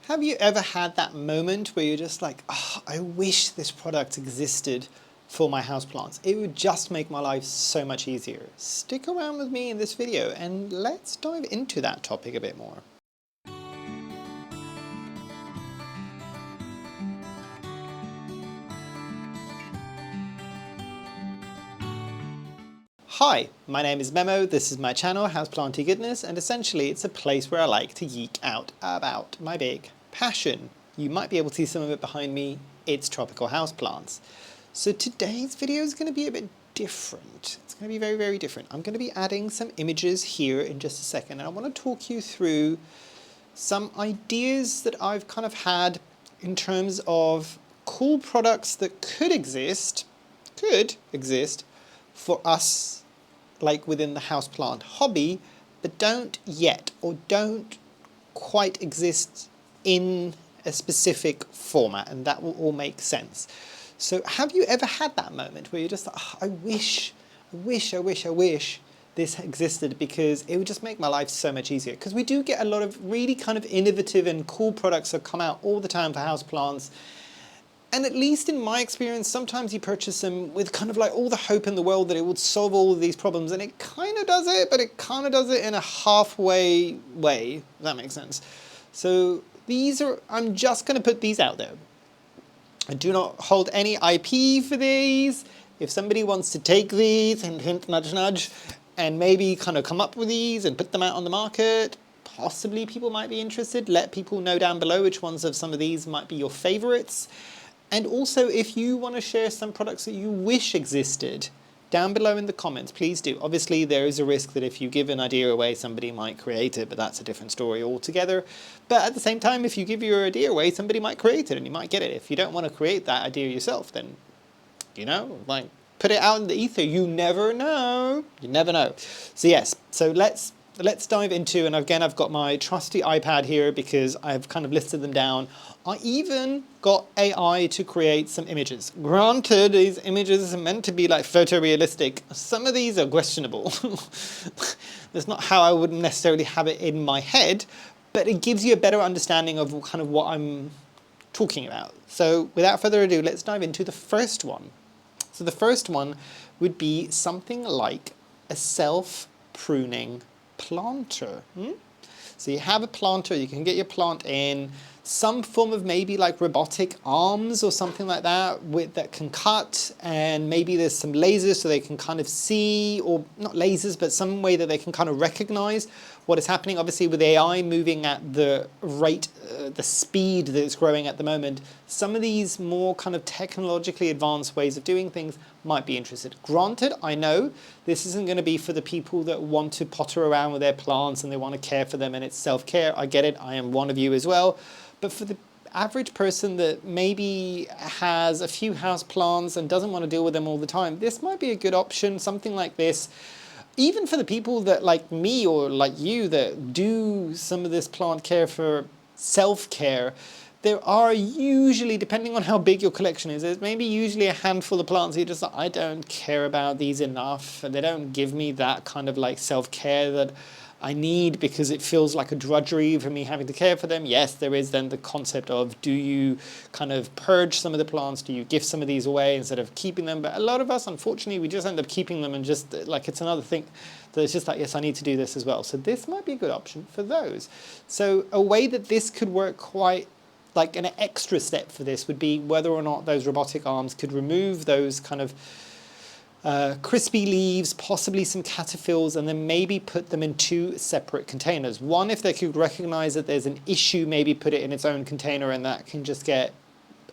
Have you ever had that moment where you're just like, oh, I wish this product existed for my houseplants. It would just make my life so much easier. Stick around with me in this video and let's dive into that topic a bit more. Hi, my name is Memo, this is my channel, Houseplantygoodness, and essentially it's a place where I like to geek out about my big passion. You might be able to see some of it behind me, it's tropical houseplants. So today's video is going to be a bit different. It's going to be very, very different. I'm going to be adding some images here in just a second, and I want to talk you through some ideas that I've kind of had in terms of cool products that could exist for us, like within the houseplant hobby, but don't yet, or don't quite exist in a specific format, and that will all make sense. So have you ever had that moment where you're just like, oh, I wish this existed because it would just make my life so much easier? Because we do get a lot of really kind of innovative and cool products that come out all the time for houseplants. And at least in my experience, sometimes you purchase them with kind of like all the hope in the world that it would solve all of these problems, and it kind of does it, but it kind of does it in a halfway way, if that makes sense. So these are, I'm just going to put these out there. I do not hold any IP for these. If somebody wants to take these, and hint, nudge, nudge, and maybe kind of come up with these and put them out on the market, possibly people might be interested. Let people know down below which ones of some of these might be your favorites. And also, if you want to share some products that you wish existed, down below in the comments, please do. Obviously, there is a risk that if you give an idea away, somebody might create it, but that's a different story altogether. But at the same time, if you give your idea away, somebody might create it and you might get it. If you don't want to create that idea yourself, then, you know, like, put it out in the ether. You never know. You never know. So yes, so let's dive into, and again, I've got my trusty iPad here because I've kind of listed them down. I even got AI to create some images. Granted, these images are meant to be like photorealistic. Some of these are questionable. That's not how I would necessarily have it in my head, but it gives you a better understanding of kind of what I'm talking about. So without further ado, let's dive into the first one. So the first one would be something like a self-pruning planter. So you have a planter, you can get your plant in, some form of maybe like robotic arms or something like that that can cut, and maybe there's some lasers so they can kind of see, or not lasers, but some way that they can kind of recognize what is happening. Obviously with AI moving at the rate, the speed that it's growing at the moment, some of these more kind of technologically advanced ways of doing things might be interested. Granted, I know this isn't going to be for the people that want to potter around with their plants and they want to care for them and it's self-care. I get it, I am one of you as well. But for the average person that maybe has a few house plants and doesn't want to deal with them all the time, this might be a good option, something like this. Even for the people that, like me or like you, that do some of this plant care for self-care, there are usually, depending on how big your collection is, there's maybe usually a handful of plants that you're just like, I don't care about these enough, and they don't give me that kind of like self-care that I need because it feels like a drudgery for me having to care for them. Yes, there is then the concept of, do you kind of purge some of the plants? Do you give some of these away instead of keeping them? But a lot of us, unfortunately, we just end up keeping them and just like it's another thing that it's just like, yes, I need to do this as well. So this might be a good option for those. So a way that this could work quite like an extra step for this would be whether or not those robotic arms could remove those kind of crispy leaves, possibly some caterpillars, and then maybe put them in two separate containers. One, if they could recognize that there's an issue, maybe put it in its own container and that can just get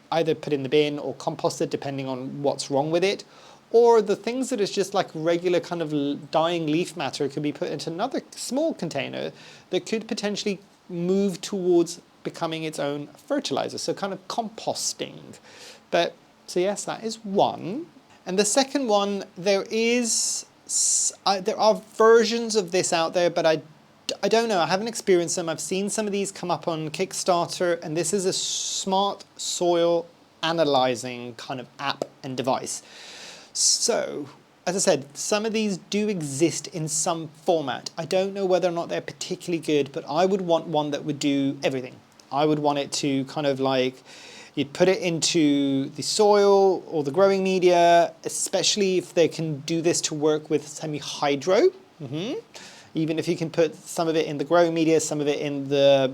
either put in the bin or composted depending on what's wrong with it. Or the things that is just like regular kind of dying leaf matter could be put into another small container that could potentially move towards becoming its own fertilizer. So kind of composting. But so yes, that is one. And the second one, there are versions of this out there, but I don't know, I haven't experienced them. I've seen some of these come up on Kickstarter, and this is a smart soil analyzing kind of app and device. So, as I said, some of these do exist in some format. I don't know whether or not they're particularly good, but I would want one that would do everything. I would want it to kind of like, you'd put it into the soil or the growing media, especially if they can do this to work with semi-hydro. Even if you can put some of it in the growing media, some of it in the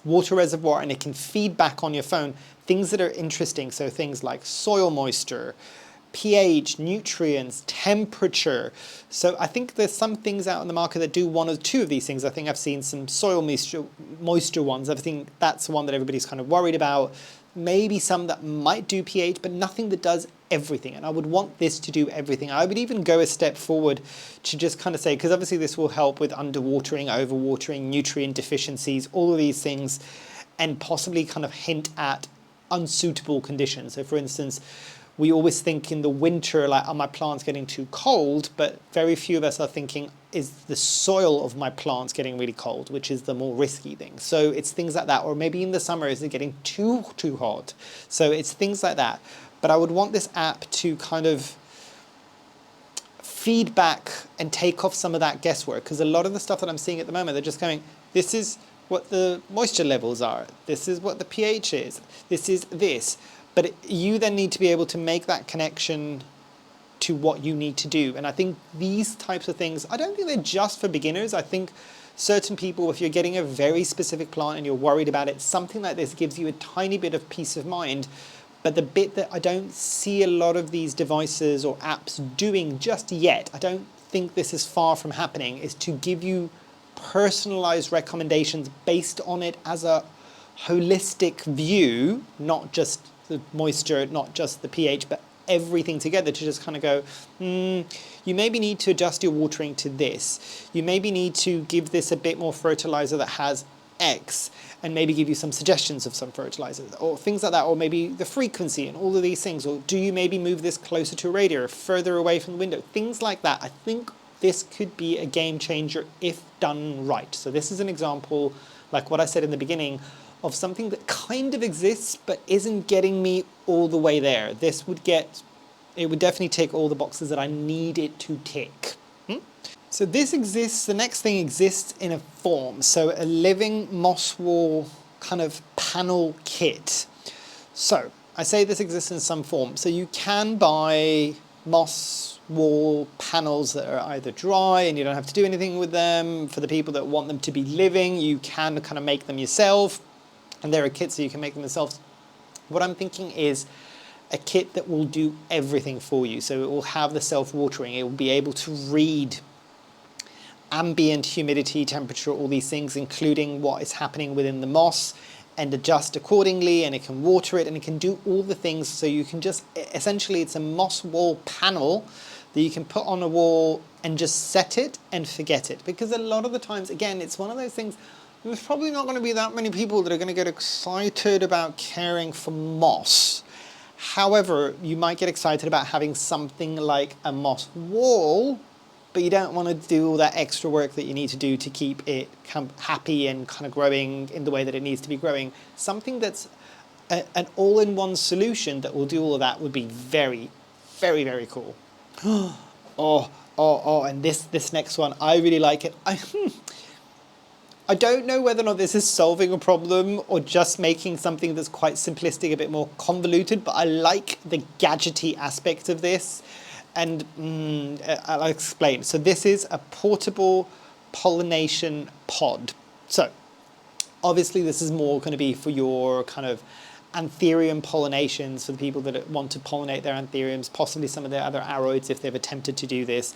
water reservoir, and it can feed back on your phone things that are interesting. So things like soil moisture, pH, nutrients, temperature. So I think there's some things out in the market that do one or two of these things. I think I've seen some soil moisture ones. I think that's one that everybody's kind of worried about. Maybe some that might do pH, but nothing that does everything. And I would want this to do everything. I would even go a step forward to just kind of say, because obviously this will help with underwatering, overwatering, nutrient deficiencies, all of these things, and possibly kind of hint at unsuitable conditions. So for instance, we always think in the winter, like, are my plants getting too cold? But very few of us are thinking, is the soil of my plants getting really cold, which is the more risky thing. So it's things like that. Or maybe in the summer, is it getting too hot? So it's things like that. But I would want this app to kind of feed back and take off some of that guesswork, because a lot of the stuff that I'm seeing at the moment, they're just going, this is what the moisture levels are. This is what the pH is. This is this. But you then need to be able to make that connection to what you need to do. And I think these types of things, I don't think they're just for beginners. I think certain people, if you're getting a very specific plant and you're worried about it, something like this gives you a tiny bit of peace of mind. But the bit that I don't see a lot of these devices or apps doing just yet, I don't think this is far from happening, is to give you personalized recommendations based on it as a holistic view, not just the moisture, not just the pH, but everything together, to just kind of go, you maybe need to adjust your watering to this. You maybe need to give this a bit more fertilizer that has X, and maybe give you some suggestions of some fertilizers or things like that, or maybe the frequency and all of these things. Or do you maybe move this closer to a radiator, further away from the window? Things like that. I think this could be a game changer if done right. So this is an example, like what I said in the beginning, of something that kind of exists but isn't getting me all the way there. This would it would definitely tick all the boxes that I need it to tick. So this exists, the next thing exists in a form. So a living moss wall kind of panel kit. So I say this exists in some form. So you can buy moss wall panels that are either dry and you don't have to do anything with them. For the people that want them to be living, you can kind of make them yourself. And there are kits so you can make them yourselves. What I'm thinking is a kit that will do everything for you. So it will have the self-watering. It will be able to read ambient humidity, temperature, all these things, including what is happening within the moss, and adjust accordingly, and it can water it, and it can do all the things. So you can just, essentially it's a moss wall panel that you can put on a wall and just set it and forget it. Because a lot of the times, again, it's one of those things, there's probably not going to be that many people that are going to get excited about caring for moss. However, you might get excited about having something like a moss wall, but you don't want to do all that extra work that you need to do to keep it happy and kind of growing in the way that it needs to be growing. Something that's an all-in-one solution that will do all of that would be very, very, very cool. And this next one, I really like it. I don't know whether or not this is solving a problem or just making something that's quite simplistic a bit more convoluted, but I like the gadgety aspect of this. And I'll explain. So this is a portable pollination pod. So obviously this is more going to be for your kind of anthurium pollinations, for the people that want to pollinate their anthuriums, possibly some of their other aroids if they've attempted to do this.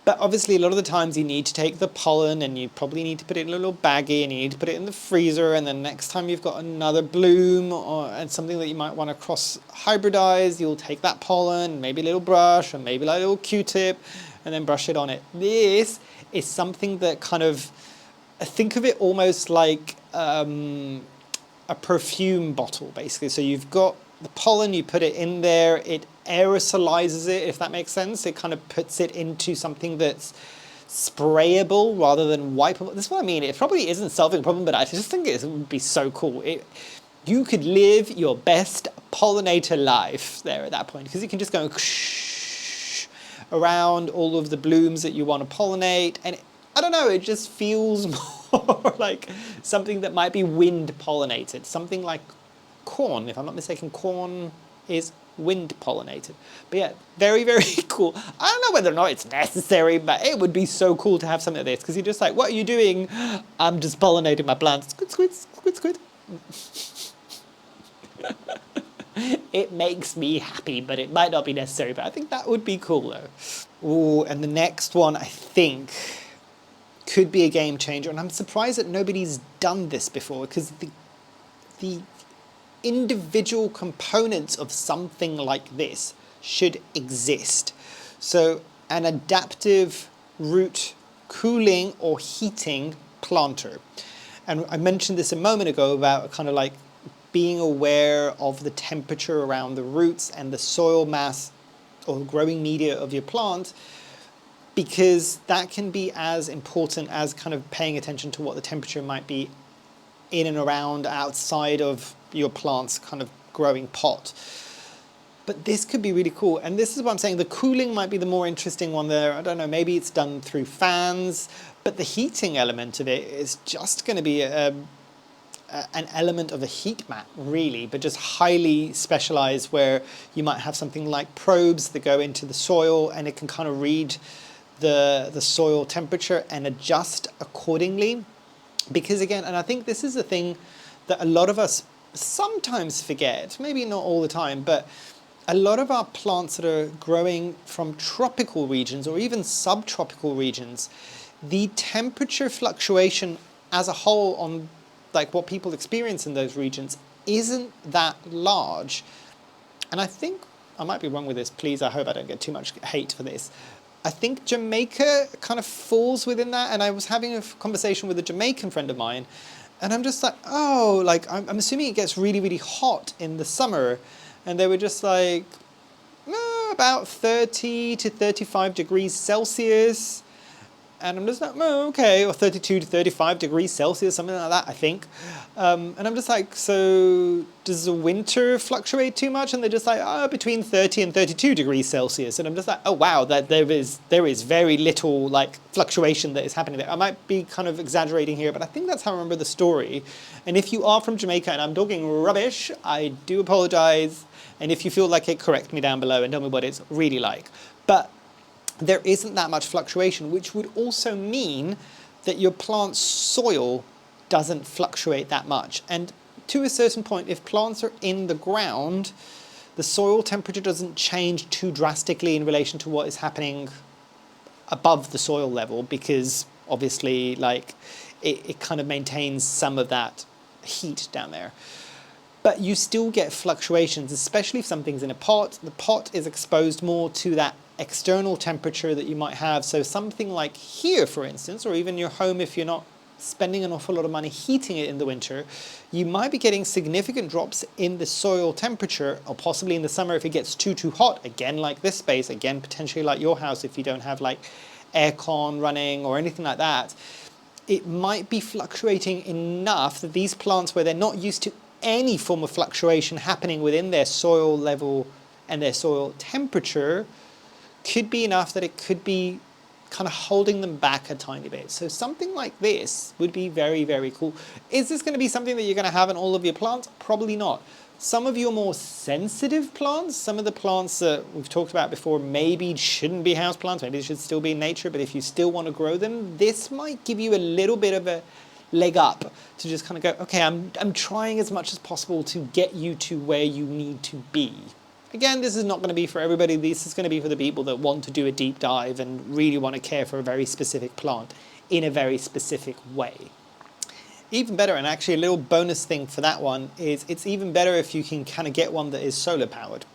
But obviously a lot of the times you need to take the pollen and you probably need to put it in a little baggie and you need to put it in the freezer, and then next time you've got another bloom and something that you might want to cross hybridize, you'll take that pollen, maybe a little brush and maybe like a little Q-tip and then brush it on it. This is something that kind of, think of it almost like a perfume bottle basically. So you've got the pollen, you put it in there, it aerosolizes it, if that makes sense. It kind of puts it into something that's sprayable rather than wipeable. That's what I mean. It probably isn't solving a problem, but I just think it would be so cool. You could live your best pollinator life there at that point, because you can just go around all of the blooms that you want to pollinate, and I don't know, it just feels or like something that might be wind pollinated, something like corn. If I'm not mistaken, corn is wind pollinated. But yeah, very, very cool. I don't know whether or not it's necessary, but it would be so cool to have something like this, because you're just like, what are you doing? I'm just pollinating my plants. Squid, squid, squid, squid. It makes me happy, but it might not be necessary. But I think that would be cool though. Ooh, and the next one I think could be a game changer, and I'm surprised that nobody's done this before, because the individual components of something like this should exist. So an adaptive root cooling or heating planter. And I mentioned this a moment ago about kind of like being aware of the temperature around the roots and the soil mass or growing media of your plant, because that can be as important as kind of paying attention to what the temperature might be in and around outside of your plant's kind of growing pot. But this could be really cool. And this is what I'm saying, the cooling might be the more interesting one there. I don't know, maybe it's done through fans, but the heating element of it is just going to be an element of a heat mat, really, but just highly specialized, where you might have something like probes that go into the soil, and it can kind of read the soil temperature and adjust accordingly. Because again, and I think this is the thing that a lot of us sometimes forget, maybe not all the time, but a lot of our plants that are growing from tropical regions or even subtropical regions, the temperature fluctuation as a whole on like what people experience in those regions isn't that large. And I think, I might be wrong with this, please, I hope I don't get too much hate for this. I think Jamaica kind of falls within that, and I was having a conversation with a Jamaican friend of mine, and I'm just like, oh, like I'm assuming it gets really, really hot in the summer, and they were just like, about 30 to 35 degrees Celsius, and I'm just like, oh, okay, or 32 to 35 degrees Celsius, something like that, I think. And I'm just like, so does the winter fluctuate too much? And they're just like, oh, between 30 and 32 degrees Celsius. And I'm just like, oh, wow, that there is very little like fluctuation that is happening there. I might be kind of exaggerating here, but I think that's how I remember the story. And if you are from Jamaica and I'm talking rubbish, I do apologize. And if you feel like it, correct me down below and tell me what it's really like. But there isn't that much fluctuation, which would also mean that your plant's soil doesn't fluctuate that much. And to a certain point, if plants are in the ground, the soil temperature doesn't change too drastically in relation to what is happening above the soil level, because obviously like it kind of maintains some of that heat down there. But you still get fluctuations, especially if something's in a pot. The pot is exposed more to that external temperature that you might have. So something like here, for instance, or even your home, if you're not spending an awful lot of money heating it in the winter, you might be getting significant drops in the soil temperature, or possibly in the summer if it gets too hot, again like this space, again potentially like your house if you don't have like aircon running or anything like that. It might be fluctuating enough that these plants, where they're not used to any form of fluctuation happening within their soil level and their soil temperature, could be enough that it could be kind of holding them back a tiny bit. So something like this would be very, very cool. Is this going to be something that you're going to have in all of your plants? Probably not. Some of your more sensitive plants, some of the plants that we've talked about before, maybe shouldn't be houseplants, maybe they should still be in nature, but if you still want to grow them, this might give you a little bit of a leg up to just kind of go, okay, I'm trying as much as possible to get you to where you need to be. Again, this is not going to be for everybody. This is going to be for the people that want to do a deep dive and really want to care for a very specific plant in a very specific way. Even better, and actually a little bonus thing for that one, is it's even better if you can kind of get one that is solar powered.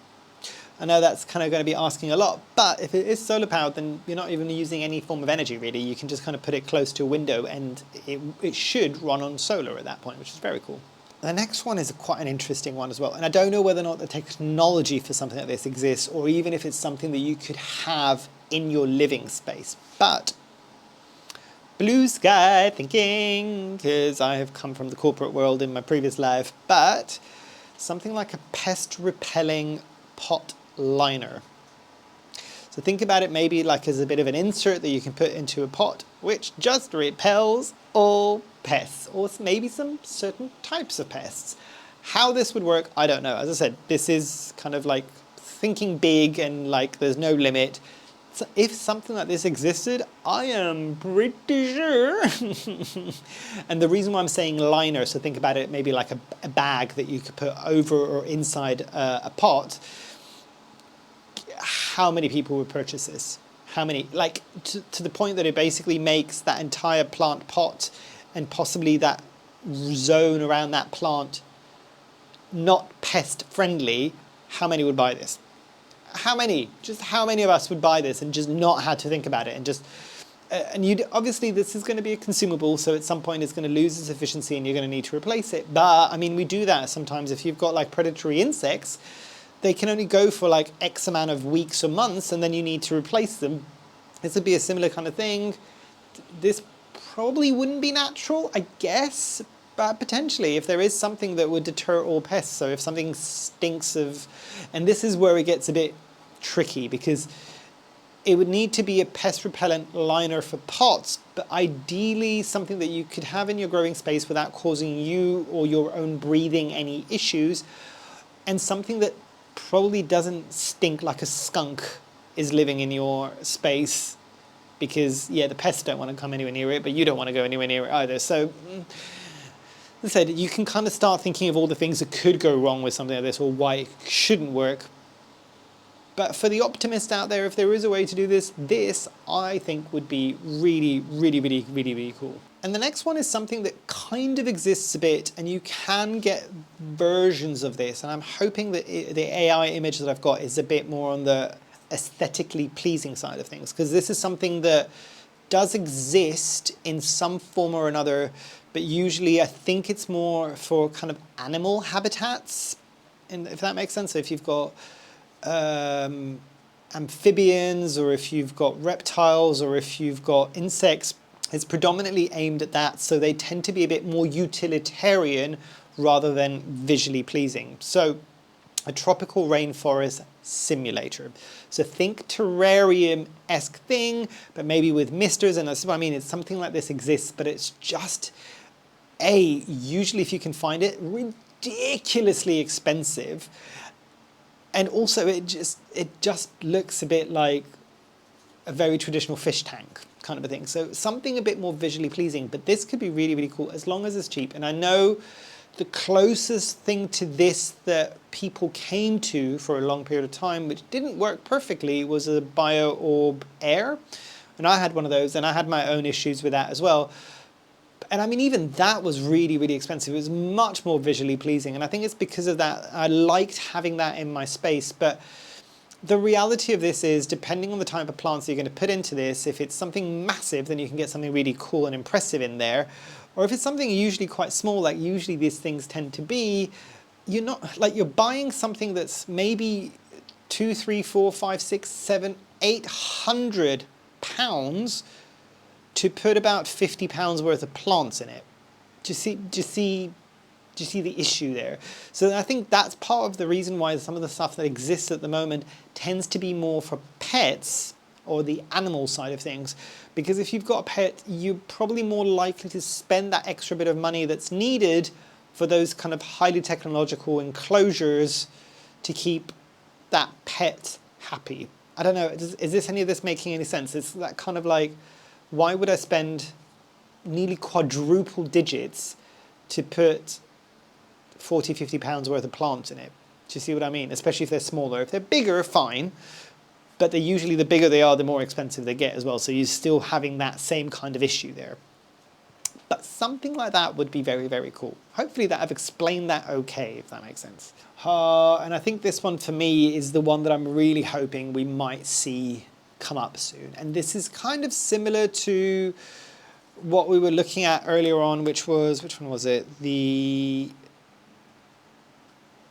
I know that's kind of going to be asking a lot, but if it is solar powered, then you're not even using any form of energy really. You can just kind of put it close to a window and it should run on solar at that point, which is very cool. The next one is quite an interesting one as well, and I don't know whether or not the technology for something like this exists, or even if it's something that you could have in your living space. But blue sky thinking, because I have come from the corporate world in my previous life, but something like a pest-repelling pot liner. So think about it maybe like as a bit of an insert that you can put into a pot, which just repels all pests, or maybe some certain types of pests. How this would work, I don't know. As I said, this is kind of like thinking big and like there's no limit. So if something like this existed, I am pretty sure. And the reason why I'm saying liner, so think about it maybe like a bag that you could put over or inside a pot. How many people would purchase this? How many? Like to the point that it basically makes that entire plant pot and possibly that zone around that plant not pest friendly. How many would buy this? How many? Just how many of us would buy this and just not have to think about it and just and you obviously this is going to be a consumable, so at some point it's going to lose its efficiency and you're going to need to replace it. But I mean, we do that sometimes. If you've got like predatory insects, they can only go for like X amount of weeks or months and then you need to replace them. This would be a similar kind of thing. This probably wouldn't be natural, I guess, but potentially if there is something that would deter all pests. So if something stinks of, and this is where it gets a bit tricky because it would need to be a pest repellent liner for pots, but ideally something that you could have in your growing space without causing you or your own breathing any issues, and something that probably doesn't stink like a skunk is living in your space, because yeah, the pests don't want to come anywhere near it, but you don't want to go anywhere near it either. So as I said, you can kind of start thinking of all the things that could go wrong with something like this or why it shouldn't work. But for the optimist out there, if there is a way to do this, this I think would be really, really, really, really, really cool. And the next one is something that kind of exists a bit, and you can get versions of this. And I'm hoping that the AI image that I've got is a bit more on the aesthetically pleasing side of things, because this is something that does exist in some form or another, but usually I think it's more for kind of animal habitats, and if that makes sense. So if you've got amphibians, or if you've got reptiles, or if you've got insects, it's predominantly aimed at that. So they tend to be a bit more utilitarian rather than visually pleasing. So a tropical rainforest simulator. So think terrarium-esque thing, but maybe with misters, and that's what I mean. It's something like this exists, but it's just usually if you can find it, ridiculously expensive. And also it just looks a bit like a very traditional fish tank kind of a thing. So something a bit more visually pleasing, but this could be really, really cool as long as it's cheap. And I know the closest thing to this that people came to for a long period of time, which didn't work perfectly, was a BioOrb Air. And I had one of those, and I had my own issues with that as well. And I mean, even that was really, really expensive. It was much more visually pleasing. And I think it's because of that. I liked having that in my space. But the reality of this is, depending on the type of plants that you're going to put into this, if it's something massive, then you can get something really cool and impressive in there. Or if it's something usually quite small, like usually these things tend to be, you're not, like you're buying something that's maybe 2, 3, 4, 5, 6, 7, 800 pounds to put about 50 pounds worth of plants in it. Do you see the issue there? So I think that's part of the reason why some of the stuff that exists at the moment tends to be more for pets or the animal side of things. Because if you've got a pet, you're probably more likely to spend that extra bit of money that's needed for those kind of highly technological enclosures to keep that pet happy. I don't know, is this any of this making any sense? It's that kind of like, why would I spend nearly quadruple digits to put 40, 50 pounds worth of plants in it? Do you see what I mean? Especially if they're smaller. If they're bigger, fine. But they're usually, the bigger they are, the more expensive they get as well. So you're still having that same kind of issue there. But something like that would be very, very cool. Hopefully that I've explained that okay, if that makes sense. And I think this one for me is the one that I'm really hoping we might see come up soon. And this is kind of similar to what we were looking at earlier on, which was, which one was it? The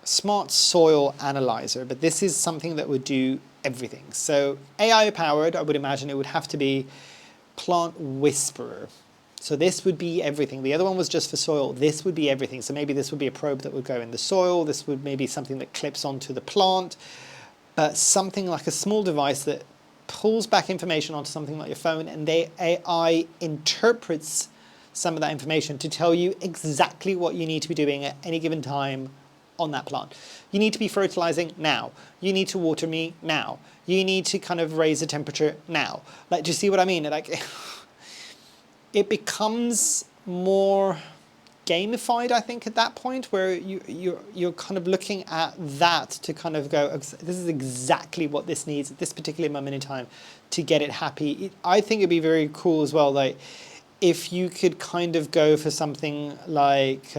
Smart Soil Analyzer. But this is something that would do everything. So AI powered, I would imagine it would have to be Plant Whisperer. So this would be everything. The other one was just for soil. This would be everything. So maybe this would be a probe that would go in the soil. This would maybe something that clips onto the plant. But something like a small device that pulls back information onto something like your phone, and the AI interprets some of that information to tell you exactly what you need to be doing at any given time on that plant. You need to be fertilizing now. You need to water me now. You need to kind of raise the temperature now. Like, do you see what I mean? Like, it becomes more gamified, I think, at that point, where you're kind of looking at that to kind of go, this is exactly what this needs at this particular moment in time to get it happy. I think it'd be very cool as well, like if you could kind of go for something like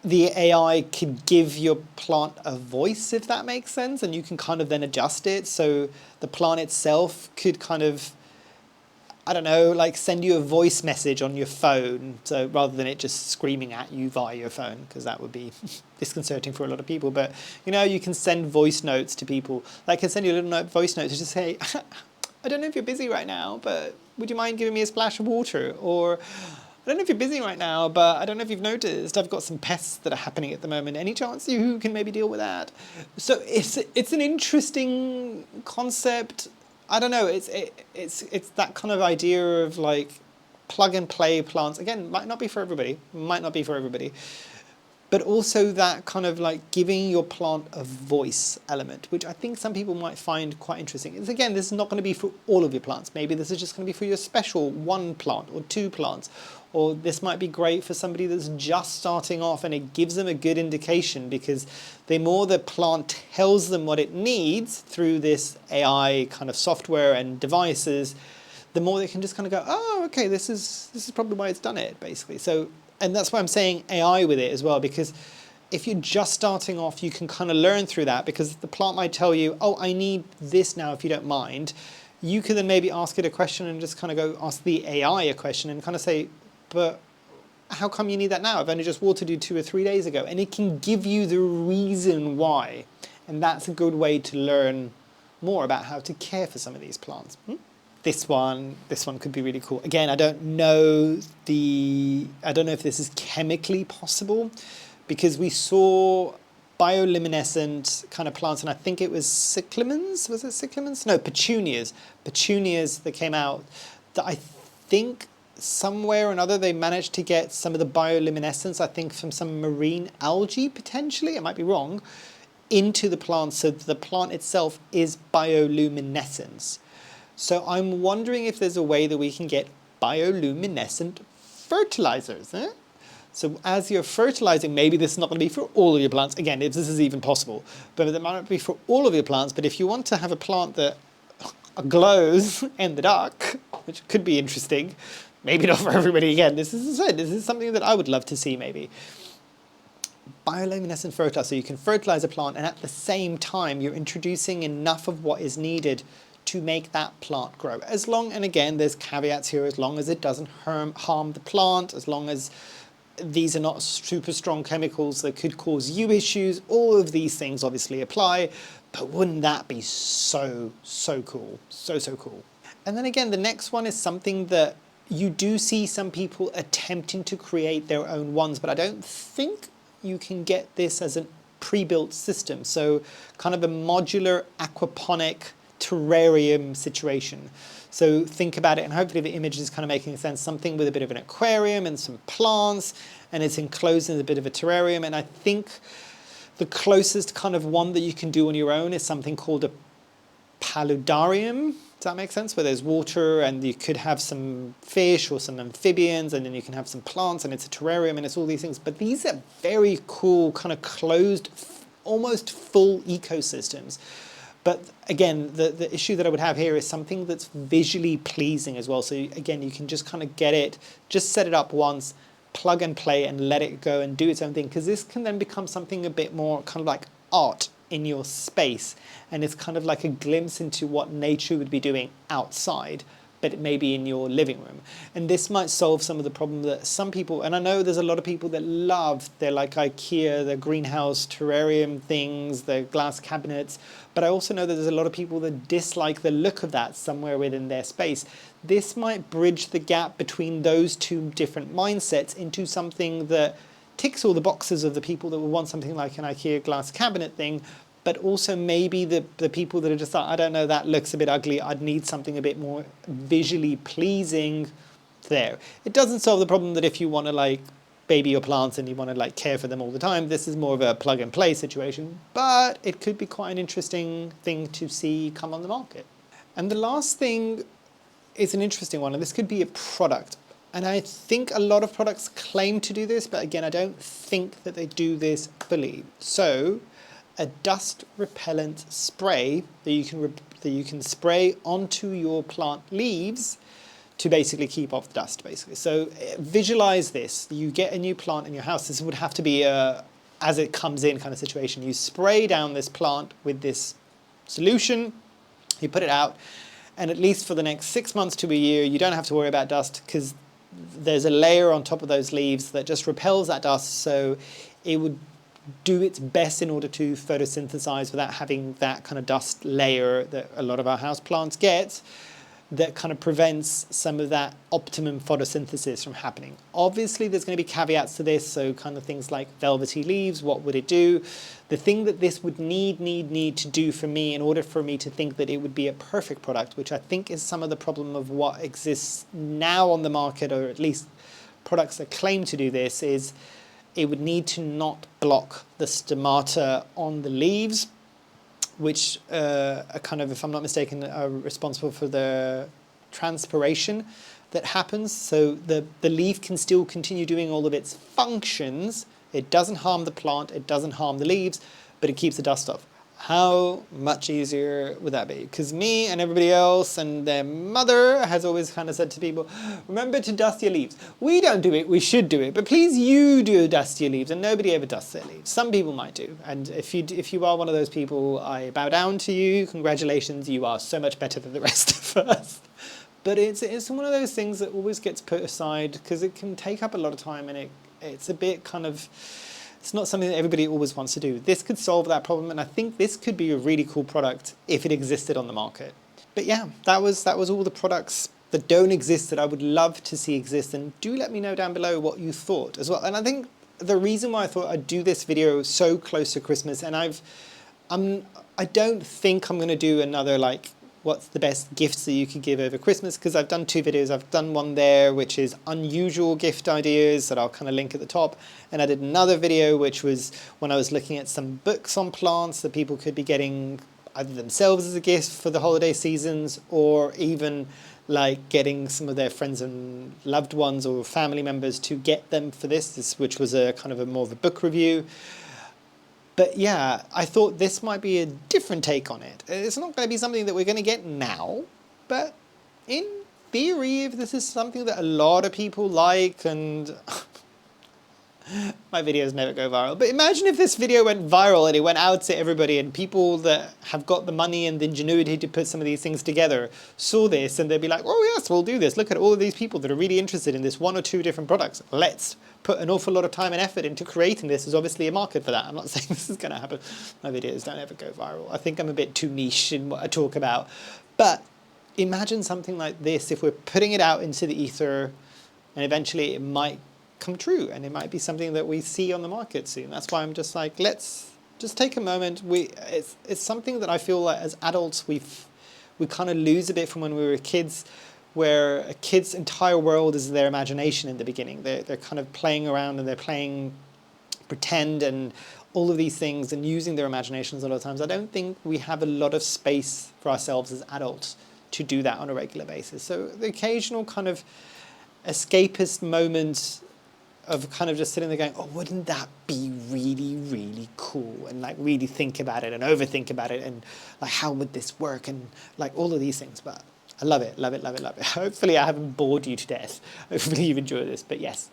the AI could give your plant a voice, if that makes sense, and you can kind of then adjust it so the plant itself could kind of, I don't know, like send you a voice message on your phone, so rather than it just screaming at you via your phone, because that would be disconcerting for a lot of people. But you know, you can send voice notes to people. Like, I can send you a little voice note to just say, I don't know if you're busy right now, but would you mind giving me a splash of water? Or, I don't know if you're busy right now, but I don't know if you've noticed, I've got some pests that are happening at the moment. Any chance you can maybe deal with that? So it's an interesting concept. I don't know, it's that kind of idea of like plug and play plants. Again, might not be for everybody, but also that kind of like giving your plant a voice element, which I think some people might find quite interesting. It's, again, this is not going to be for all of your plants. Maybe this is just going to be for your special one plant or two plants, or this might be great for somebody that's just starting off, and it gives them a good indication, because the more the plant tells them what it needs through this AI kind of software and devices, the more they can just kind of go, oh, okay, this is probably why it's done it, basically. So, and that's why I'm saying AI with it as well, because if you're just starting off, you can kind of learn through that, because the plant might tell you, oh, I need this now, if you don't mind. You can then maybe ask it a question and just kind of go ask the AI a question and kind of say, but how come you need that now? I've only just watered you 2 or 3 days ago. And it can give you the reason why. And that's a good way to learn more about how to care for some of these plants. This one could be really cool. Again, I don't know if this is chemically possible, because we saw bioluminescent kind of plants, and I think it was cyclamens. Was it cyclamens? No, petunias. Petunias that came out that I think somewhere or another they managed to get some of the bioluminescence, I think from some marine algae potentially, I might be wrong, into the plant, so the plant itself is bioluminescence. So I'm wondering if there's a way that we can get bioluminescent fertilizers. So as you're fertilizing, maybe this is not going to be for all of your plants, again, if this is even possible, but it might not be for all of your plants. But if you want to have a plant that glows in the dark, which could be interesting, maybe not for everybody, again, this is something that I would love to see maybe. Bioluminescent fertilizer, so you can fertilize a plant, and at the same time you're introducing enough of what is needed to make that plant grow. As long, and again, there's caveats here, as long as it doesn't harm the plant, as long as these are not super strong chemicals that could cause you issues, all of these things obviously apply, but wouldn't that be so cool? So cool. And then again, the next one is something that you do see some people attempting to create their own ones, but I don't think you can get this as a pre-built system. So kind of a modular aquaponic terrarium situation. So think about it, and hopefully the image is kind of making sense, something with a bit of an aquarium and some plants, and it's enclosed in a bit of a terrarium. And I think the closest kind of one that you can do on your own is something called a paludarium. Does that make sense? Where there's water and you could have some fish or some amphibians, and then you can have some plants, and it's a terrarium, and it's all these things. But these are very cool, kind of closed, almost full ecosystems. But again, the issue that I would have here is something that's visually pleasing as well. So again, you can just kind of get it, just set it up once, plug and play, and let it go and do its own thing. Because this can then become something a bit more kind of like art in your space. And it's kind of like a glimpse into what nature would be doing outside, but maybe in your living room. And this might solve some of the problem that some people, and I know there's a lot of people that love their like IKEA, their greenhouse terrarium things, their glass cabinets, but I also know that there's a lot of people that dislike the look of that somewhere within their space. This might bridge the gap between those two different mindsets into something that ticks all the boxes of the people that would want something like an IKEA glass cabinet thing, but also maybe the people that are just like, I don't know, that looks a bit ugly, I'd need something a bit more visually pleasing there. It doesn't solve the problem that if you want to like baby your plants and you want to like care for them all the time, this is more of a plug and play situation, but it could be quite an interesting thing to see come on the market. And the last thing is an interesting one, and this could be a product. And I think a lot of products claim to do this, but again, I don't think that they do this fully. So a dust repellent spray that you can spray onto your plant leaves to basically keep off dust, basically. So visualize this. You get a new plant in your house. This would have to be a as it comes in kind of situation. You spray down this plant with this solution, you put it out, and at least for the next 6 months to a year, you don't have to worry about dust because there's a layer on top of those leaves that just repels that dust, so it would do its best in order to photosynthesize without having that kind of dust layer that a lot of our houseplants get, that kind of prevents some of that optimum photosynthesis from happening. Obviously, there's going to be caveats to this, so kind of things like velvety leaves, what would it do? The thing that this would need to do for me in order for me to think that it would be a perfect product, which I think is some of the problem of what exists now on the market, or at least products that claim to do this, is it would need to not block the stomata on the leaves, which are kind of, if I'm not mistaken, are responsible for the transpiration that happens. So the leaf can still continue doing all of its functions. It doesn't harm the plant, it doesn't harm the leaves, but it keeps the dust off. How much easier would that be? Because me and everybody else and their mother has always kind of said to people, remember to dust your leaves. We don't do it, we should do it, but please you do dust your leaves, and nobody ever dusts their leaves. Some people might do, and if you are one of those people, I bow down to you. Congratulations, you are so much better than the rest of us. But it's one of those things that always gets put aside because it can take up a lot of time, and it's a bit kind of, it's not something that everybody always wants to do. This could solve that problem, and I think this could be a really cool product if it existed on the market. But yeah, that was all the products that don't exist that I would love to see exist, and do let me know down below what you thought as well. And I think the reason why I thought I'd do this video so close to Christmas, and I don't think I'm going to do another like what's the best gifts that you could give over Christmas, because I've done 2 videos. I've done one there which is unusual gift ideas that I'll kind of link at the top, and I did another video which was when I was looking at some books on plants that people could be getting either themselves as a gift for the holiday seasons, or even like getting some of their friends and loved ones or family members to get them for this, which was a kind of a more of a book review. But yeah, I thought this might be a different take on it. It's not going to be something that we're going to get now, but in theory, if this is something that a lot of people like, and my videos never go viral, but imagine if this video went viral and it went out to everybody, and people that have got the money and the ingenuity to put some of these things together saw this and they'd be like, oh yes, we'll do this. Look at all of these people that are really interested in this 1 or 2 different products. Let's put an awful lot of time and effort into creating this. There's obviously a market for that. I'm not saying this is going to happen. My videos don't ever go viral. I think I'm a bit too niche in what I talk about. But imagine something like this, if we're putting it out into the ether, and eventually it might come true, and it might be something that we see on the market soon. That's why I'm just like, let's just take a moment. It's something that I feel like as adults we kind of lose a bit from when we were kids, where a kid's entire world is their imagination in the beginning. They're kind of playing around and they're playing pretend and all of these things and using their imaginations a lot of times. I don't think we have a lot of space for ourselves as adults to do that on a regular basis. So the occasional kind of escapist moment of kind of just sitting there going, oh, wouldn't that be really, really cool? And like really think about it and overthink about it, and like how would this work, and like all of these things. But I love it, love it, love it, love it. Hopefully I haven't bored you to death. Hopefully you've enjoyed this. But yes,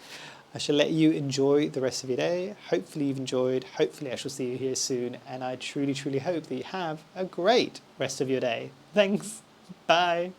I shall let you enjoy the rest of your day. Hopefully you've enjoyed. Hopefully I shall see you here soon. And I truly, truly hope that you have a great rest of your day. Thanks. Bye.